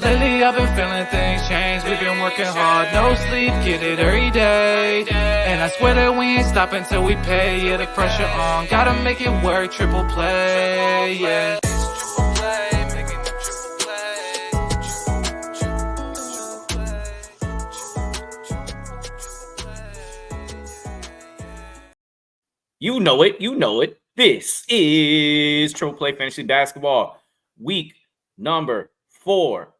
Lately I've been feeling things change. We've been working hard, no sleep, get it every day. And I swear that we ain't stopping till we pay. Yeah, the pressure on, gotta make it work, triple play, yeah. You know it. This is Triple Play Fantasy Basketball, week number 4.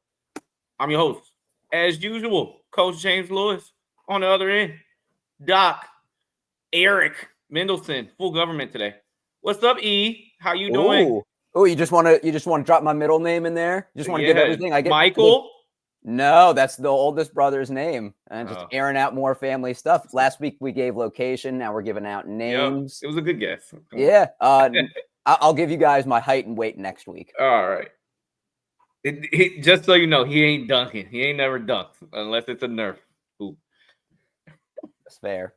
I'm your host, as usual, Coach James Lewis. On the other end, Doc, Eric, Mendelson, full government today. What's up, E? How you doing? Oh, you just want to drop my middle name in there? You just want to give everything I get? Michael? No, that's the oldest brother's name. And just airing out more family stuff. Last week we gave location. Now we're giving out names. Yep, it was a good guess. Yeah. I'll give you guys my height and weight next week. All right. Just so you know, he ain't dunking. He ain't never dunked unless it's a Nerf hoop. That's fair.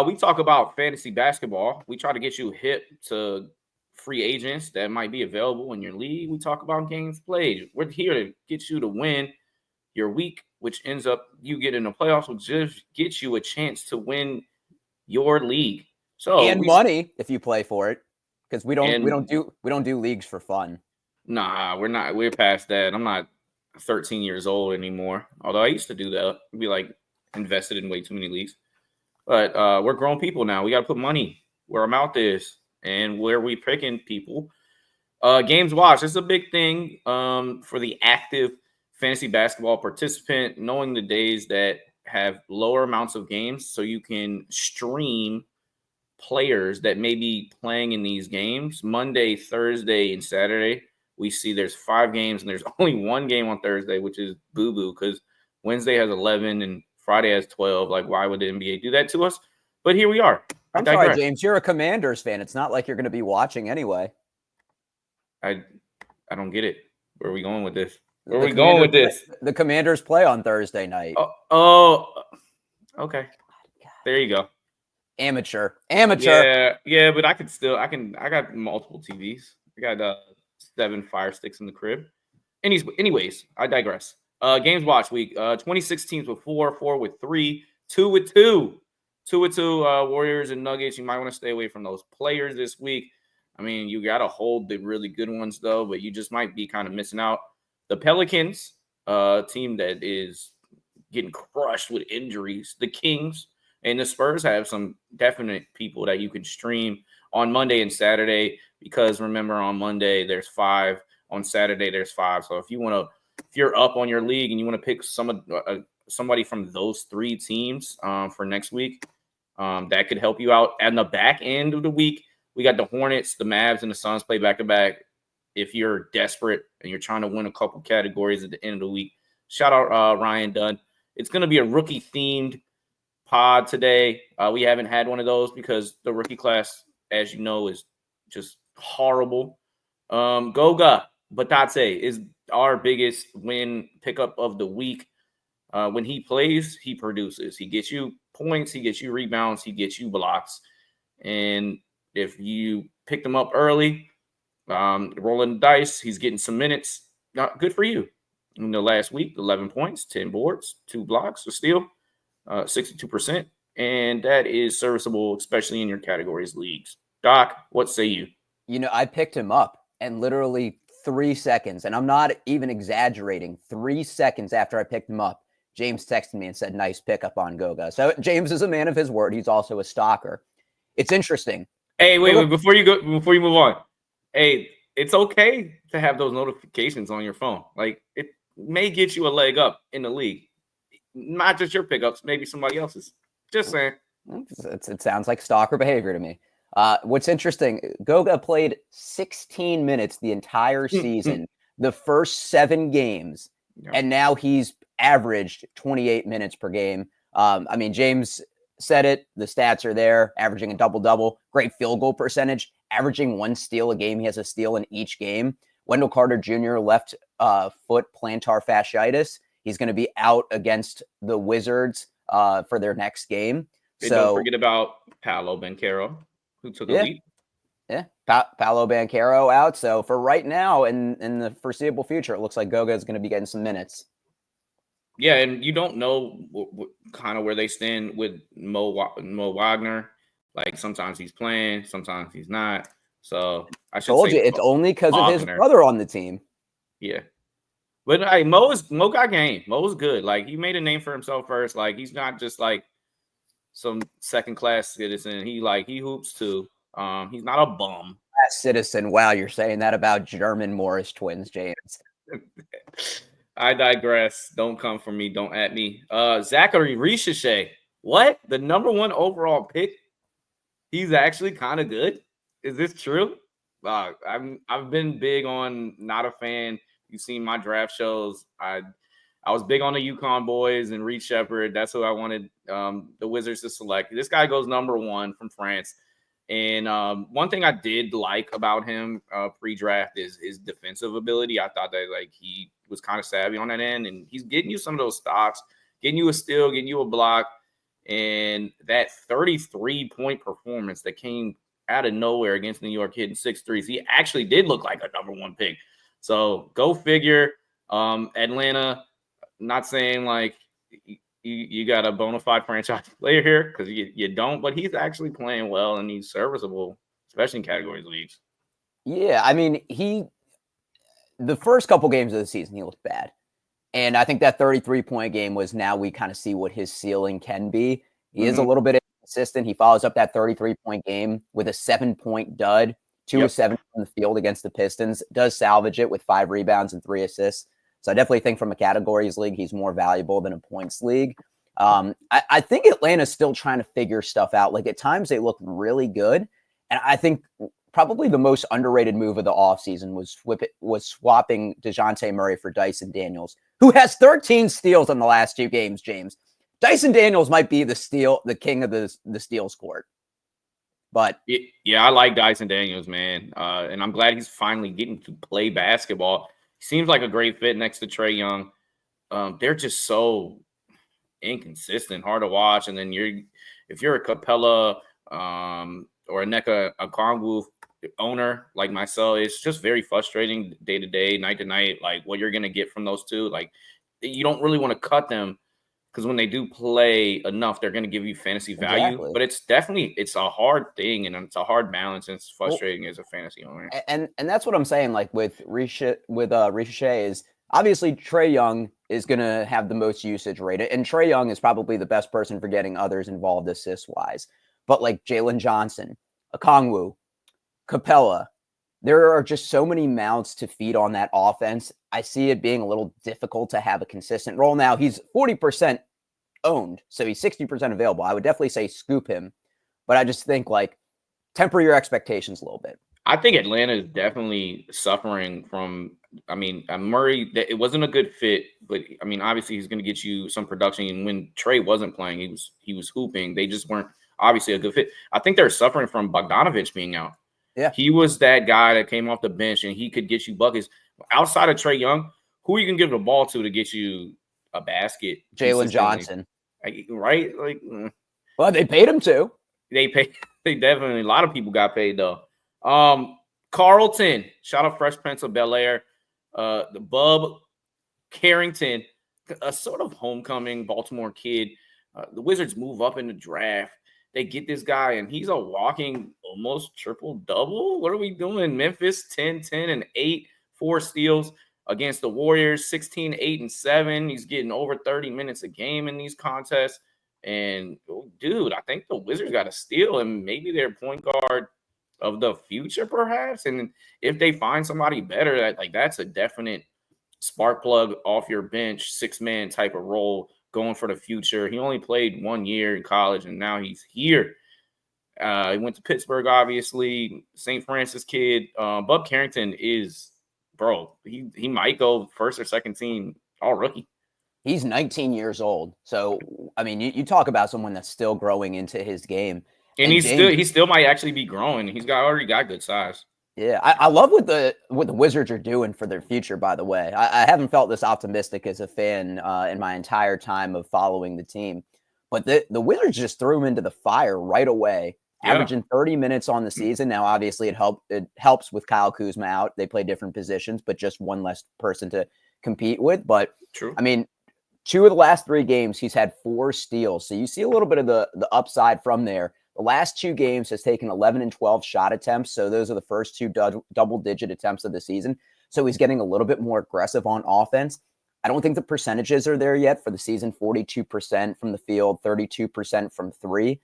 We talk about fantasy basketball. We try to get you hip to free agents that might be available in your league. We talk about games played. We're here to get you to win your week, which ends up you getting the playoffs, which just gets you a chance to win your league. Money if you play for it, because we don't do leagues for fun. Nah, we're not. We're past that. I'm not 13 years old anymore. Although I used to do that. Be like invested in way too many leagues. But we're grown people now. We got to put money where our mouth is and where we picking people. Games watched. It's a big thing for the active fantasy basketball participant, knowing the days that have lower amounts of games so you can stream players that may be playing in these games. Monday, Thursday, and Saturday, we see there's 5 games and there's only 1 game on Thursday, which is boo-boo because Wednesday has 11 and Friday has 12. Like, why would the NBA do that to us? But here we are. I'm sorry, James. You're a Commanders fan. It's not like you're going to be watching anyway. I don't get it. Where are we going with this? Where are we going with this? The Commanders play on Thursday night. Oh, okay. There you go. Amateur. Yeah, but I got multiple TVs. I got 7 Fire Sticks in the crib. Anyways, I digress. Games watch week. 26 teams with 4, 4 with 3, 2 with 2. 2 with 2 Warriors and Nuggets. You might want to stay away from those players this week. I mean, you got to hold the really good ones, though, but you just might be kind of missing out. The Pelicans, team that is getting crushed with injuries. The Kings and the Spurs have some definite people that you can stream on Monday and Saturday because, remember, on Monday there's 5. On Saturday there's 5. So if you're up on your league and you want to pick somebody from those 3 teams for next week, that could help you out. At the back end of the week, we got the Hornets, the Mavs, and the Suns play back-to-back. If you're desperate and you're trying to win a couple categories at the end of the week, shout out Ryan Dunn. It's going to be a rookie-themed pod today. We haven't had one of those because the rookie class, as you know, is just horrible. Goga Bitadze is our biggest win pickup of the week. When he plays, he produces. He gets you points, he gets you rebounds, he gets you blocks. And if you picked him up early, rolling the dice, he's getting some minutes. Good for you. In the last week, 11 points, 10 boards, 2 blocks, a steal, 62%. And that is serviceable, especially in your categories leagues. Doc, what say you? You know, I picked him up and literally 3 seconds, and I'm not even exaggerating, 3 seconds after I picked him up, James texted me and said, nice pickup on Goga. So James is a man of his word. He's also a stalker. It's interesting. Hey, wait, before you move on. Hey, it's okay to have those notifications on your phone. Like, it may get you a leg up in the league. Not just your pickups, maybe somebody else's. Just saying. It sounds like stalker behavior to me. What's interesting, Goga played 16 minutes the entire season, the first 7 games, and now he's averaged 28 minutes per game. I mean, James said it. The stats are there, averaging a double-double, great field goal percentage, averaging 1 steal a game. He has a steal in each game. Wendell Carter Jr. left foot plantar fasciitis. He's going to be out against the Wizards for their next game. Don't forget about Paolo Banchero, who took a leap. Yeah, Paolo Banchero out. So for right now and in the foreseeable future, it looks like Goga is going to be getting some minutes. Yeah, and you don't know kind of where they stand with Mo Wagner. Like sometimes he's playing, sometimes he's not. So I should Told say you, it's only because of his brother on the team. Yeah. But hey, Mo got game. Mo's good. Like he made a name for himself first. Like he's not just like some second class citizen. He hoops too. He's not a bum. Citizen. Wow, you're saying that about German Morris twins, James. I digress. Don't come for me. Don't at me. Zaccharie Risacher. What? The number 1 overall pick? He's actually kind of good. Is this true? I've been big on not a fan. You've seen my draft shows. I was big on the UConn boys and Reed Shepherd. That's who I wanted the Wizards to select. This guy goes number 1 from France. And one thing I did like about him pre-draft is his defensive ability. I thought that he was kind of savvy on that end, and he's getting you some of those stops, getting you a steal, getting you a block, and that 33-point performance that came out of nowhere against New York, hitting 6 threes. He actually did look like a number 1 pick. So go figure. Atlanta, not saying like you got a bona fide franchise player here because you don't, but he's actually playing well and he's serviceable, especially in categories leagues. Yeah, I mean, the first couple games of the season, he looked bad. And I think that 33-point game was now we kind of see what his ceiling can be. He is a little bit inconsistent. He follows up that 33-point game with a 7-point dud, 2 of 7 from the field against the Pistons, does salvage it with 5 rebounds and 3 assists. So I definitely think from a categories league, he's more valuable than a points league. I think Atlanta's still trying to figure stuff out. Like at times they look really good. And I think probably the most underrated move of the offseason was swapping DeJounte Murray for Dyson Daniels, who has 13 steals in the last 2 games, James. Dyson Daniels might be the king of the steals court. But yeah, I like Dyson Daniels, man. And I'm glad he's finally getting to play basketball. Seems like a great fit next to Trae Young. They're just so inconsistent, hard to watch. And then if you're a Capella or a Nneka Okongwu owner like myself, it's just very frustrating day to day, night to night. Like what you're gonna get from those two. Like you don't really want to cut them because when they do play enough, they're gonna give you fantasy value. Exactly. But it's a hard thing and it's a hard balance and it's frustrating as a fantasy owner. And that's what I'm saying. Like with Risacher is obviously Trae Young is gonna have the most usage rate, and Trae Young is probably the best person for getting others involved assist wise. But like Jalen Johnson, Okongwu, Capella, there are just so many mouths to feed on that offense. I see it being a little difficult to have a consistent role. Now he's 40% owned, so he's 60% available. I would definitely say scoop him, but I just think like temper your expectations a little bit. I think Atlanta is definitely suffering from. I mean, Murray. It wasn't a good fit, but I mean, obviously he's going to get you some production. And when Trae wasn't playing, he was hooping. They just weren't obviously a good fit. I think they're suffering from Bogdanovich being out. Yeah, he was that guy that came off the bench and he could get you buckets. Outside of Trae Young, who you can give the ball to get you a basket? Jalen Johnson, right? Like, well, they paid him too. They definitely. A lot of people got paid though. Carlton, shout out Fresh Prince of Bel-Air. The Bub Carrington, a sort of homecoming Baltimore kid. The Wizards move up in the draft. They get this guy, and he's a walking almost triple-double. What are we doing? Memphis, 10, 10, and 8, 4 steals against the Warriors, 16, 8, and 7. He's getting over 30 minutes a game in these contests. And, dude, I think the Wizards got a steal, and maybe their point guard of the future, perhaps. And if they find somebody better, that's a definite spark plug off your bench, 6-man type of role going for the future. He only played 1 year in college, and now he's here. He went to Pittsburgh, obviously. St. Francis kid. Bub Carrington is, bro, he might go first or second team all rookie. He's 19 years old. So, I mean, you talk about someone that's still growing into his game. And he still might actually be growing. He's already got good size. Yeah, I love what the Wizards are doing for their future, by the way. I haven't felt this optimistic as a fan in my entire time of following the team. But the Wizards just threw him into the fire right away averaging 30 minutes on the season. Now, obviously, it helps with Kyle Kuzma out. They play different positions, but just one less person to compete with. But, True. I mean, 2 of the last 3 games, he's had 4 steals. So you see a little bit of the upside from there. The last 2 games has taken 11 and 12 shot attempts. So those are the first 2 double-digit attempts of the season. So he's getting a little bit more aggressive on offense. I don't think the percentages are there yet for the season. 42% from the field, 32% from 3.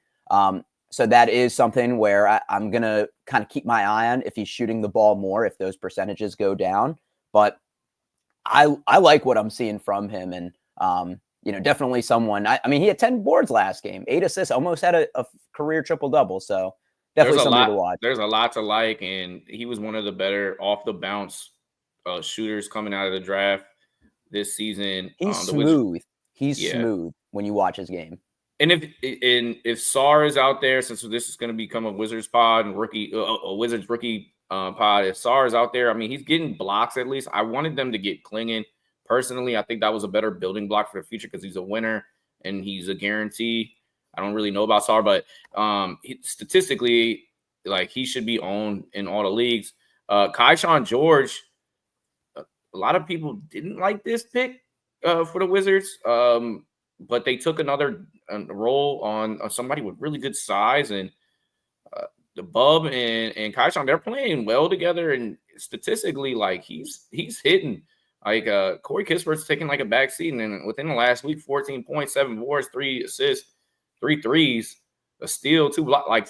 So that is something where I'm going to kind of keep my eye on if he's shooting the ball more, if those percentages go down. But I like what I'm seeing from him. And, definitely someone, I mean, he had 10 boards last game, 8 assists, almost had a career triple-double. So definitely somebody to watch. There's a lot to like, and he was one of the better off-the-bounce shooters coming out of the draft this season. He's smooth. He's smooth when you watch his game. And if Sar is out there, since this is going to become a Wizards pod and a Wizards rookie pod, if Sar is out there, I mean, he's getting blocks at least. I wanted them to get Klingon. Personally, I think that was a better building block for the future because he's a winner and he's a guarantee. I don't really know about Sar, but statistically, like, he should be owned in all the leagues. Kyshawn George, a lot of people didn't like this pick for the Wizards, but they took another role on somebody with really good size, and the Bub and Kyshawn, they're playing well together, and statistically, like, he's hitting. Like, Corey Kispert's taking like a back seat, and then within the last week, 14 points, 7 boards, 3 assists, 3 threes, a steal, 2 blocks. Like,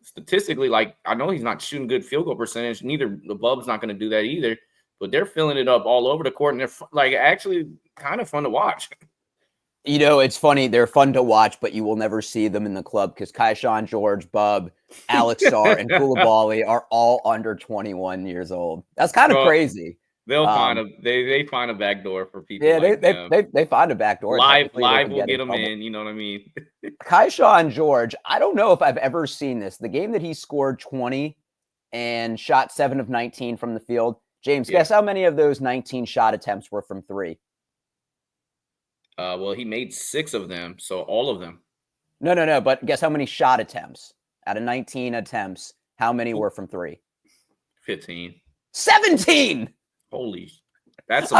statistically, like, I know he's not shooting good field goal percentage. Neither the Bub's not going to do that either, but they're filling it up all over the court, and they're like actually kind of fun to watch. It's funny. They're fun to watch, but you will never see them in the club because Kyshawn George, Bub, Alex Sar, and Koulibaly are all under 21 years old. That's kind of crazy. They'll find they find a back door for people. Yeah, like they find a back door. Live will get them in. You know what I mean? Kyshawn George, I don't know if I've ever seen this. The game that he scored 20 and shot 7 of 19 from the field. James, guess how many of those 19 shot attempts were from 3? Well, he made 6 of them, so all of them. No. But guess how many shot attempts out of 19 attempts? How many were from 3? 15. 17. Holy, that's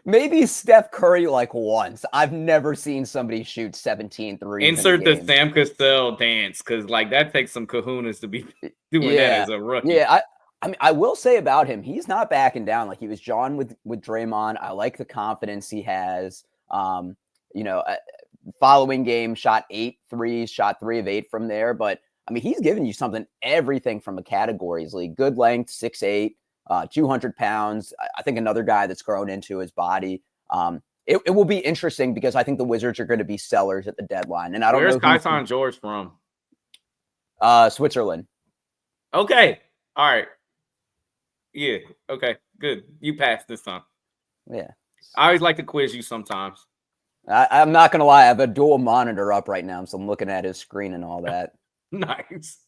maybe Steph Curry like once. I've never seen somebody shoot 17 threes. Insert the Sam Cassell dance, because like that takes some kahunas to be doing that as a rookie. Yeah, I mean, I will say about him, he's not backing down. Like, he was John with Draymond. I like the confidence he has. Following game, shot 8 threes, shot 3 of 8 from there. But I mean, he's giving you everything from a categories league. Good length, 6'8", 200 pounds. I think another guy that's grown into his body. It will be interesting because I think the Wizards are going to be sellers at the deadline. And I don't know. Where's Kyshawn George from? Switzerland. Okay. All right. Yeah. Okay. Good. You passed this time. Yeah. I always like to quiz you sometimes. I'm not going to lie. I have a dual monitor up right now, so I'm looking at his screen and all that. Nice.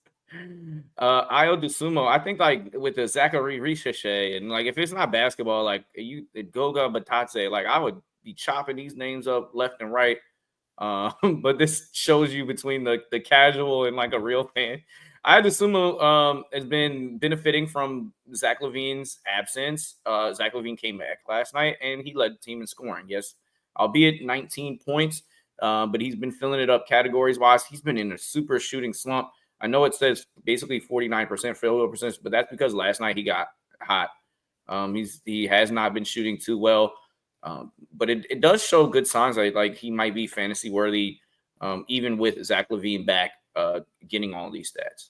Ayo Dosunmu, I think like with the Zaccharie Risacher, and like if it's not basketball, like Goga Bitadze, like I would be chopping these names up left and right. But this shows you between the casual and like a real fan. Ayo Dosunmu has been benefiting from Zach LaVine's absence. Zach LaVine came back last night and he led the team in scoring. Yes, albeit 19 points, but he's been filling it up categories wise. He's been in a super shooting slump. I know it says basically 49% field goal percentage, but that's because last night he got hot. He has not been shooting too well, but it does show good signs like he might be fantasy worthy, even with Zach LaVine back, getting all these stats.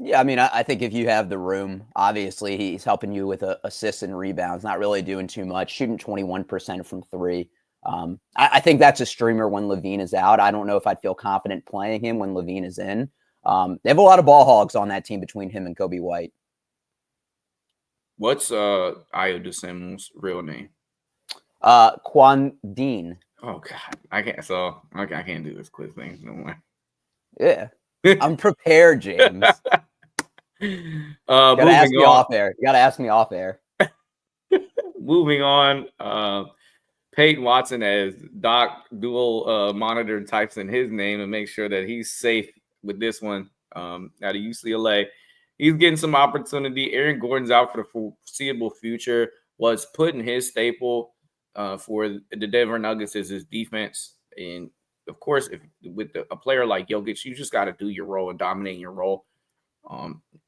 Yeah, I mean, I think if you have the room, obviously he's helping you with assists and rebounds, not really doing too much, shooting 21% from 3. I think that's a streamer when LaVine is out. I don't know if I'd feel confident playing him when LaVine is in. They have a lot of ball hogs on that team between him and Kobe White. What's Ayo Dosunmu's real name? Quan Dean. Oh God, I can't. So I can't do this quiz thing no more. Yeah, I'm prepared, James. Gotta ask me off air. You gotta ask me off air. Moving on. Peyton Watson as Doc dual monitor types in his name and make sure that he's safe with this one. out of UCLA. He's getting some opportunity. Aaron Gordon's out for the foreseeable future. What's putting his staple for the Denver Nuggets is his defense. And, of course, with a player like Jokic, you just got to do your role and dominate your role.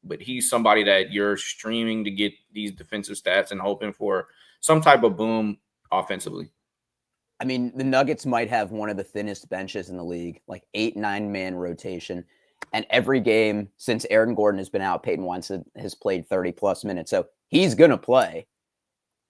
But he's somebody that you're streaming to get these defensive stats and hoping for some type of boom offensively. I mean, the Nuggets might have one of the thinnest benches in the league, like 8-9-man rotation. And every game since Aaron Gordon has been out, Peyton Watson has played 30-plus minutes. So he's going to play.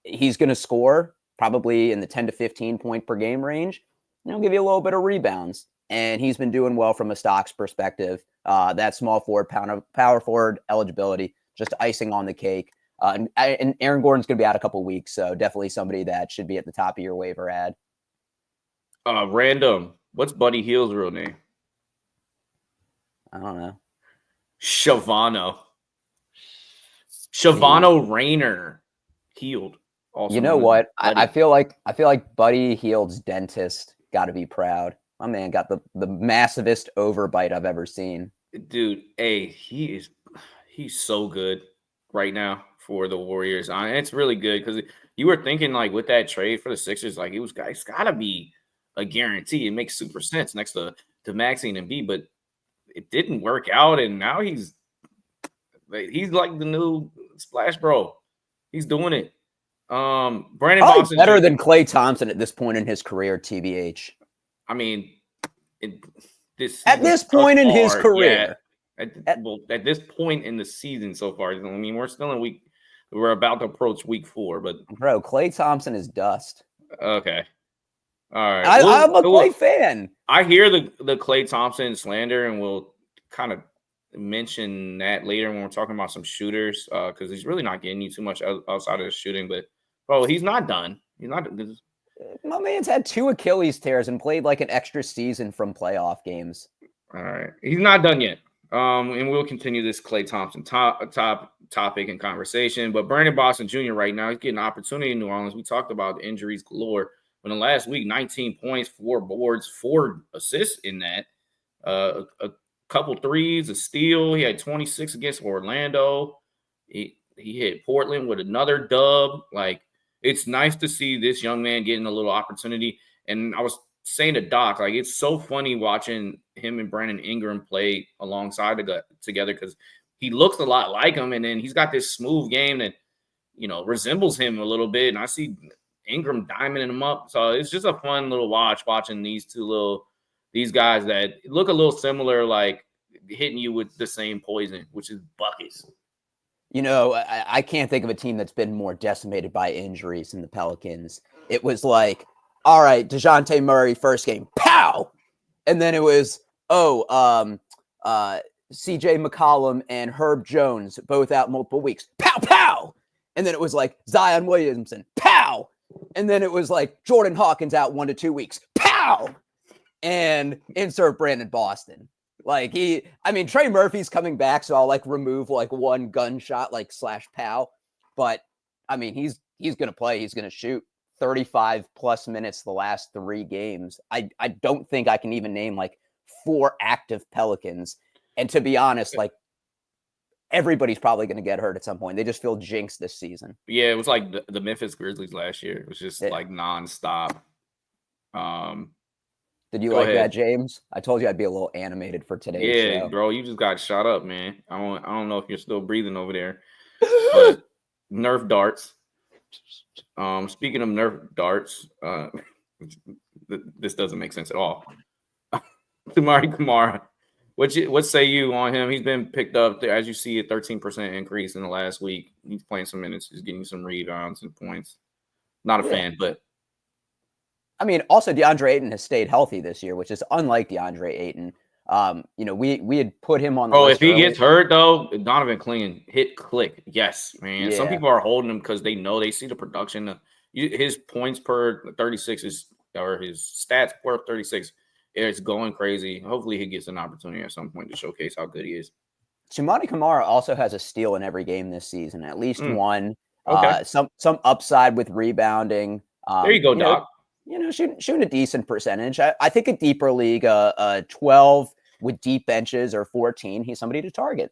He's going to score probably in the 10 to 15 point per game range. And he'll give you a little bit of rebounds. And he's been doing well from a stocks perspective. That small forward, power forward eligibility, just icing on the cake. And Aaron Gordon's going to be out a couple weeks. So definitely somebody that should be at the top of your waiver ad. Random. What's Buddy Hield's real name? I don't know. Shavano Rayner Hield. Also, you know what? I feel like Buddy Hield's dentist got to be proud. My man got the massivest overbite I've ever seen. Dude, hey, he's so good right now for the Warriors. It's really good because you were thinking like with that trade for the Sixers, like it's got to be a guarantee. It makes super sense next to Maxey and Embiid, but it didn't work out, and now he's like the new Splash Bro. He's doing it. Brandon Boston better than Klay Thompson at this point in his career, TBH. I mean, at this point in his career. Yeah, at this point in the season so far. I mean, we're about to approach week 4, but bro, Klay Thompson is dust. Okay. All right. I'm a Klay fan. I hear the Klay Thompson slander, and we'll kind of mention that later when we're talking about some shooters because he's really not getting you too much outside of the shooting. But, bro, he's not done. He's not. My man's had 2 Achilles tears and played like an extra season from playoff games. All right. He's not done yet. And we'll continue this Klay Thompson top topic and conversation. But Brandon Boston Jr. right now, he's getting an opportunity in New Orleans. We talked about injuries galore. But in the last week, 19 points, 4 boards, 4 assists in that. A couple threes, a steal. He had 26 against Orlando. He hit Portland with another dub. Like, it's nice to see this young man getting a little opportunity. And I was saying to Doc, like, it's so funny watching him and Brandon Ingram play alongside together because he looks a lot like him. And then he's got this smooth game that, resembles him a little bit. And I see Ingram diamonding him up. So it's just a fun little watching these guys that look a little similar, like hitting you with the same poison, which is buckets. I can't think of a team that's been more decimated by injuries than the Pelicans. It was like, all right, DeJounte Murray, first game, pow! And then it was, CJ McCollum and Herb Jones, both out multiple weeks, pow, pow! And then it was like Zion Williamson, pow! And then it was like Jordan Hawkins out 1 to 2 weeks. Pow! And insert Brandon Boston. Like Trey Murphy's coming back, so I'll like remove like one gunshot, like / pow. But I mean, he's gonna play, he's gonna shoot 35 plus minutes the last 3 games. I don't think I can even name like 4 active Pelicans. And to be honest, like everybody's probably going to get hurt at some point. They just feel jinxed this season. Yeah, it was like the Memphis Grizzlies last year. It was just like nonstop. Did you like that, James? I told you I'd be a little animated for today's show. Yeah, bro, you just got shot up, man. I don't know if you're still breathing over there. But Nerf darts. Speaking of Nerf darts, this doesn't make sense at all. Camara. What say you on him? He's been picked up, as you see, a 13% increase in the last week. He's playing some minutes. He's getting some rebounds and points. Not a fan, but. I mean, also DeAndre Ayton has stayed healthy this year, which is unlike DeAndre Ayton. We had put him on the list if he gets hurt, though, Donovan Clean, hit click. Yes, man. Yeah. Some people are holding him because they know they see the production. His points per 36 or his stats per 36 it's going crazy. Hopefully he gets an opportunity at some point to showcase how good he is. Toumani Camara also has a steal in every game this season, at least one. Okay. Some upside with rebounding. There you go, Doc. Shooting a decent percentage. I think a deeper league, 12 with deep benches or 14, he's somebody to target.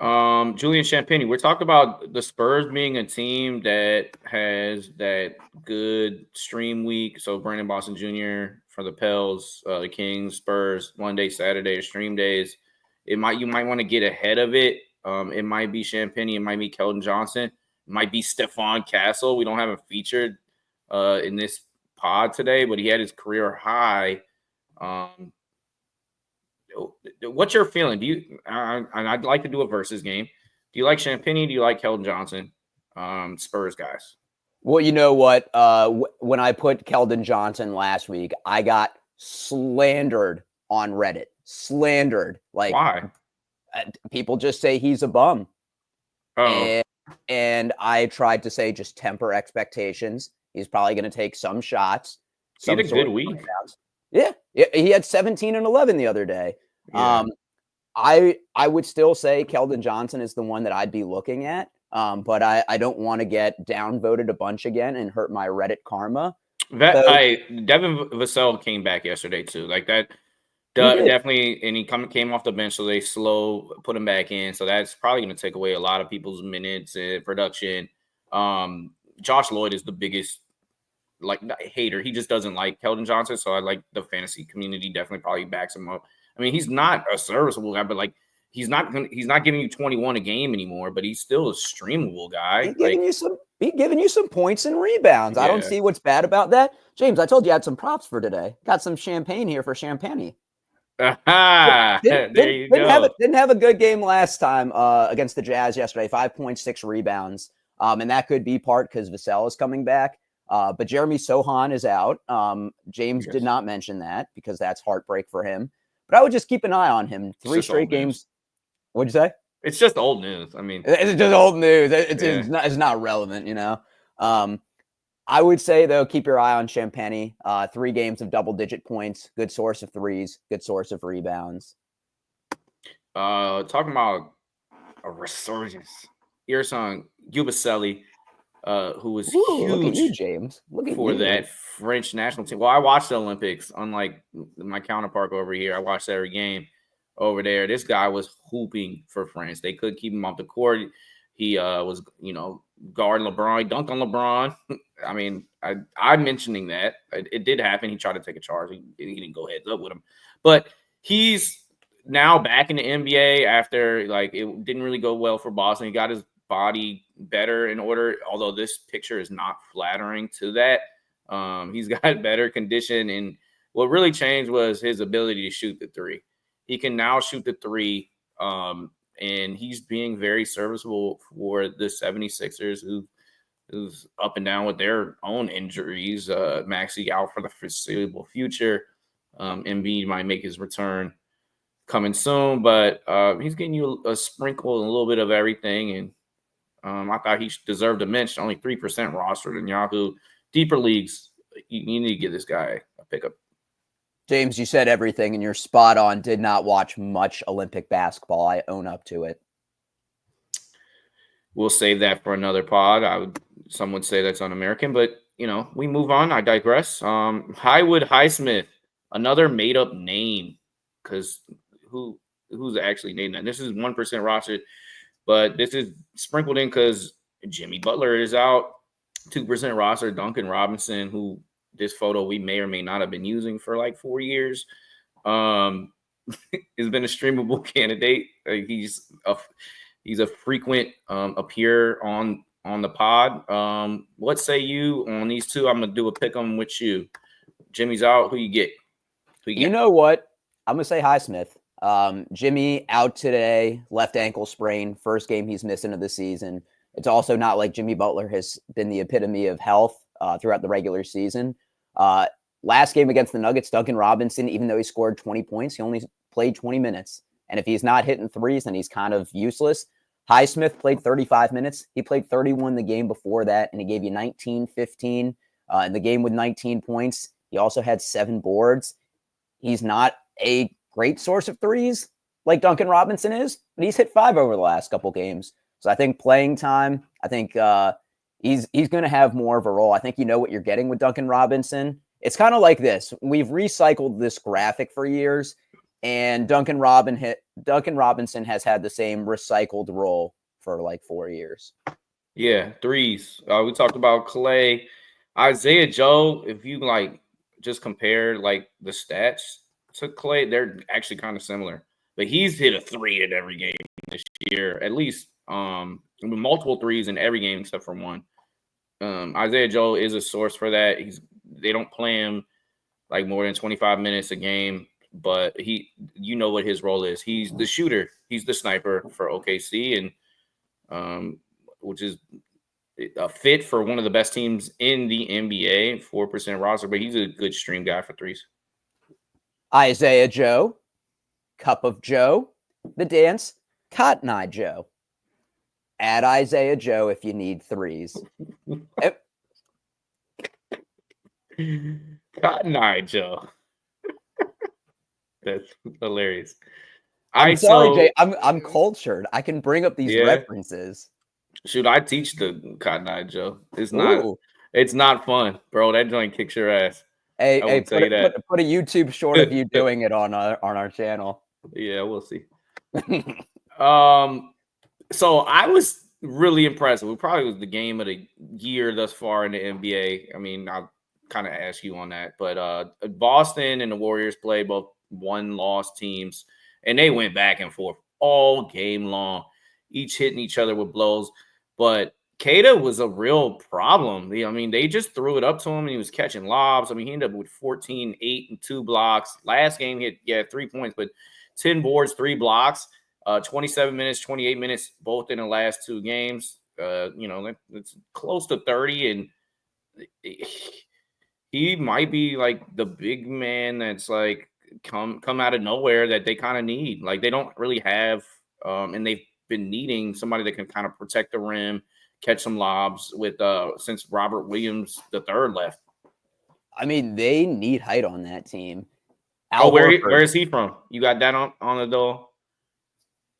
Julian Champagnie, we're talking about the Spurs being a team that has that good stream week. So Brandon Boston Jr. for the Pels, the Kings, Spurs, Monday, Saturday, stream days. You might want to get ahead of it. It might be Champagnie, it might be Keldon Johnson, it might be Stephon Castle. We don't have him featured in this pod today, but he had his career high. What's your feeling? Do you? And I'd like to do a versus game. Do you like Champagnie? Do you like Keldon Johnson? Spurs guys. Well, you know what? When I put Keldon Johnson last week, I got slandered on Reddit. Slandered. Like, why? People just say he's a bum. And I tried to say just temper expectations. He's probably going to take some shots. He had a good week. Yeah, he had 17 and 11 the other day. Yeah. I would still say Keldon Johnson is the one that I'd be looking at. But I don't want to get downvoted a bunch again and hurt my Reddit karma. Devin Vassell came back yesterday too. Like that, definitely, and he came off the bench, so they put him back in. So that's probably going to take away a lot of people's minutes and production. Josh Lloyd is the biggest hater. He just doesn't like Keldon Johnson. So I like the fantasy community definitely probably backs him up. I mean, he's not a serviceable guy, but he's not giving you 21 a game anymore, but he's still a streamable guy. He's giving you some points and rebounds. Yeah. I don't see what's bad about that. James, I told you I had some props for today. Got some champagne here for Champagnie. There you go. Didn't have a good game last time against the Jazz yesterday. 5.6 rebounds. And that could be part because Vassell is coming back. But Jeremy Sohan is out. James did not mention that because that's heartbreak for him. But I would just keep an eye on him. 3 straight games. What'd you say? It's just old news. I mean, it's just old news. It's not relevant, you know. I would say though, keep your eye on Champagnie. 3 games of double-digit points. Good source of threes. Good source of rebounds. Talking about a resurgence. Here's on Yabusele, who was huge. Look at you, James. Look at for that French national team. Well, I watched the Olympics. Unlike my counterpart over here, I watched every game over there. This guy was hooping for France. They couldn't keep him off the court. He was, guarding LeBron, dunked on LeBron. I mean, I'm mentioning that. It did happen. He tried to take a charge. He didn't go heads up with him. But he's now back in the NBA after, it didn't really go well for Boston. He got his body better in order, although this picture is not flattering to that. He's got better condition, and what really changed was his ability to shoot the 3. He can now shoot the 3, and he's being very serviceable for the 76ers, who's up and down with their own injuries. Maxey out for the foreseeable future. Embiid might make his return coming soon, but he's getting you a sprinkle and a little bit of everything, and I thought he deserved a mention. Only 3% rostered in Yahoo. Deeper leagues, you need to give this guy a pickup. James, you said everything, and you're spot on. Did not watch much Olympic basketball. I own up to it. We'll save that for another pod. Some would say that's un-American, but, we move on. I digress. Highsmith, another made-up name, because who's actually named that? This is 1% rostered. But this is sprinkled in because Jimmy Butler is out. 2% roster, Duncan Robinson, who this photo we may or may not have been using for 4 years, has been a streamable candidate. He's a frequent appear on the pod. What say you on these two? I'm gonna do a pick 'em with you. Jimmy's out. Who you get? You know what? I'm gonna say Highsmith. Jimmy out today, left ankle sprain, first game he's missing of the season. It's also not like Jimmy Butler has been the epitome of health throughout the regular season. Last game against the Nuggets, Duncan Robinson, even though he scored 20 points, he only played 20 minutes. And if he's not hitting threes, then he's kind of useless. Highsmith played 35 minutes. He played 31 the game before that, and he gave you 19, 15 in the game with 19 points. He also had 7 boards. He's not a great source of threes like Duncan Robinson is, but he's hit 5 over the last couple games. So I think playing time, I think he's going to have more of a role. I think you know what you're getting with Duncan Robinson. It's kind of like this. We've recycled this graphic for years, and Duncan Robinson has had the same recycled role for like 4 years. Yeah, threes. We talked about Clay, Isaiah Joe. If you like just compare like the stats to Clay, they're actually kind of similar. But he's hit a three in every game this year, at least multiple threes in every game except for one. Isaiah Joe is a source for that. They don't play him like more than 25 minutes a game, but you know what his role is. He's the shooter. He's the sniper for OKC, and which is a fit for one of the best teams in the NBA, 4% roster, but he's a good stream guy for threes. Isaiah Joe, Cup of Joe, The Dance, Cotton Eye Joe. Add Isaiah Joe if you need threes. Cotton Eye Joe. That's hilarious. I'm sorry, Jay. I'm cultured. I can bring up these references. Shoot, I teach the Cotton Eye Joe. It's not fun, bro. That joint kicks your ass. Hey, put a YouTube short of you doing it on our channel. Yeah, we'll see. So I was really impressed. It probably was the game of the year thus far in the NBA. I mean, I'll kind of ask you on that, but Boston and the Warriors play both one-loss teams, and they went back and forth all game long, each hitting each other with blows. But Queta was a real problem. I mean, they just threw it up to him, and he was catching lobs. I mean, he ended up with 14, 8, and 2 blocks. Last game, he had 3 points, but 10 boards, 3 blocks. 27 minutes, 28 minutes, both in the last 2 games. It's close to 30, and he might be like the big man that's like come out of nowhere that they kind of need. Like they don't really have, and they've been needing somebody that can kind of protect the rim, catch some lobs with since Robert Williams III left. I mean, they need height on that team. Where is he from? You got that on the door?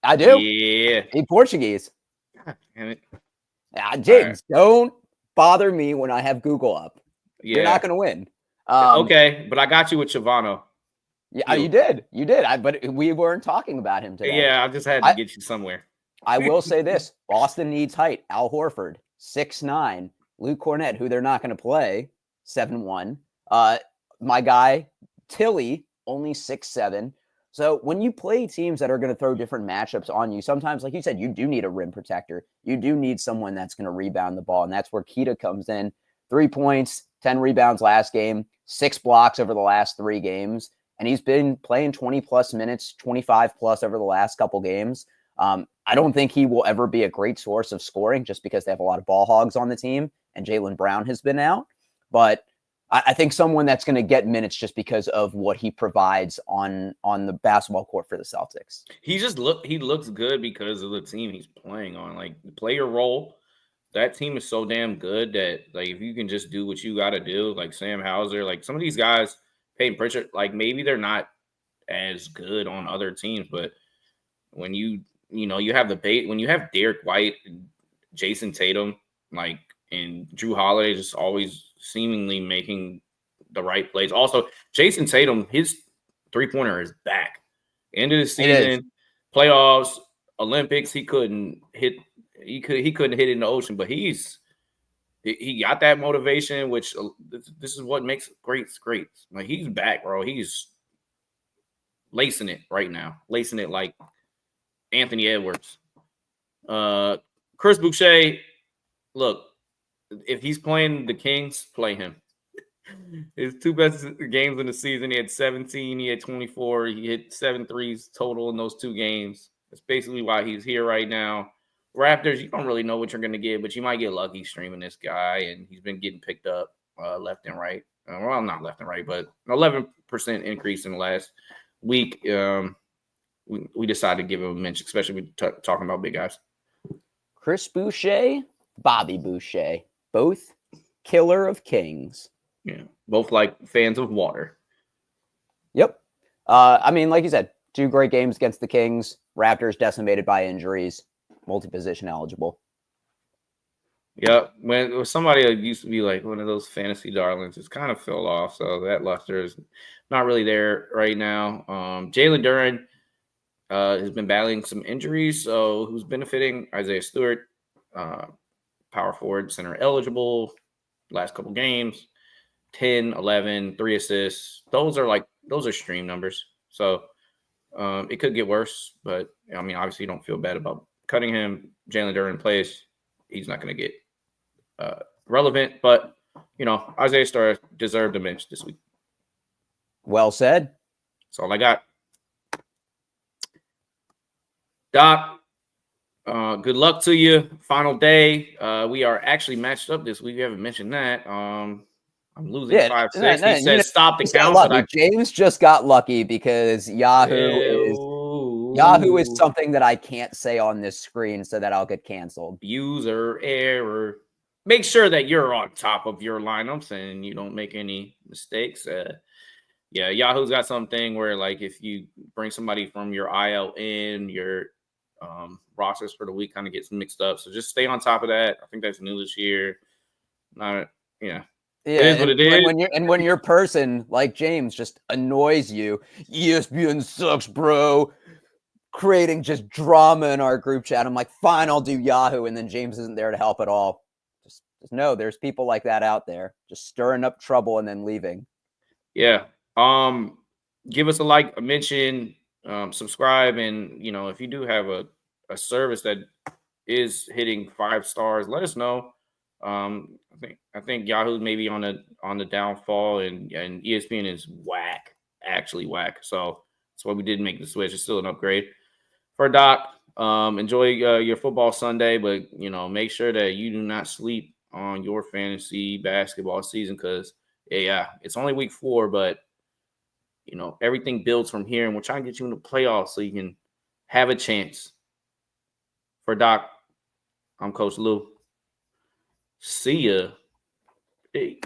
I do. Yeah. In Portuguese. God damn it. James, don't bother me when I have Google up. Yeah. You're not going to win. Okay, but I got you with Chavano. Yeah, you did. But we weren't talking about him today. Yeah, I just had to get you somewhere. I will say this. Boston needs height. Al Horford, 6'9". Luke Cornett, who they're not going to play, 7'1". My guy, Tilly, only 6'7". So when you play teams that are going to throw different matchups on you, sometimes, like you said, you do need a rim protector. You do need someone that's going to rebound the ball, and that's where Queta comes in. 3 points, 10 rebounds last game, 6 blocks over the last 3 games, and he's been playing 20-plus minutes, 25-plus over the last couple games. I don't think he will ever be a great source of scoring just because they have a lot of ball hogs on the team, and Jaylen Brown has been out. But I think someone that's going to get minutes just because of what he provides on the basketball court for the Celtics. He looks good because of the team he's playing on. Like, play your role. That team is so damn good that, like, if you can just do what you got to do, like Sam Hauser, like some of these guys, Peyton Pritchard, like maybe they're not as good on other teams, but when you have when you have Derek White and Jason Tatum, like, and Drew Holiday just always seemingly making the right plays. Also, Jason Tatum, his 3-pointer is back. End of the season, playoffs, Olympics, he couldn't hit it in the ocean, but he got that motivation, which this is what makes greats great. Like, he's back, bro. He's lacing it right now. Lacing it like Anthony Edwards. Chris Boucher, look, if he's playing the Kings, play him. His 2 best games in the season, he had 17, he had 24, he hit 7 threes total in those 2 games. That's basically why he's here right now. Raptors, you don't really know what you're going to get, but you might get lucky streaming this guy, and he's been getting picked up left and right. Well, not left and right, but 11% increase in the last week. We decided to give him a mention, especially when talking about big guys. Chris Boucher, Bobby Boucher, both killer of kings. Yeah, both like fans of water. Yep. I mean, like you said, 2 great games against the Kings. Raptors decimated by injuries, multi-position eligible. Yep. When it was somebody that used to be like one of those fantasy darlings, it's kind of fell off. So that luster is not really there right now. Jalen Duren has been battling some injuries, so who's benefiting? Isaiah Stewart, power forward, center eligible, last couple games, 10, 11, 3 assists. Those are stream numbers. So it could get worse, but I mean, obviously you don't feel bad about cutting him. Jalen Duren plays. He's not going to get relevant, but Isaiah Starr deserved a bench this week. Well said. That's all I got. Doc, good luck to you. Final day. We are actually matched up this week. We haven't mentioned that. I'm losing 5-6. He says stop the count. But James just got lucky because Yahoo is something that I can't say on this screen, so that I'll get canceled. User error. Make sure that you're on top of your lineups and you don't make any mistakes. Yeah, Yahoo's got something where, like, if you bring somebody from your IL in, your rosters for the week kind of gets mixed up. So just stay on top of that. I think that's new this year. It is what it is. When your person like James just annoys you, ESPN sucks, bro. Creating just drama in our group chat. I'm like, fine, I'll do Yahoo, and then James isn't there to help at all. Just know there's people like that out there, just stirring up trouble and then leaving. Yeah. Give us a like, a mention, subscribe, and if you do have a service that is hitting 5 stars, let us know. I think Yahoo may be on the downfall, and ESPN is whack, actually whack. So that's why we did make the switch. It's still an upgrade for Doc. Enjoy your football Sunday, but make sure that you do not sleep on your fantasy basketball season, because it's only week 4, but everything builds from here, and we're trying to get you in the playoffs so you can have a chance. For Doc, I'm Coach Lou. See ya. Hey.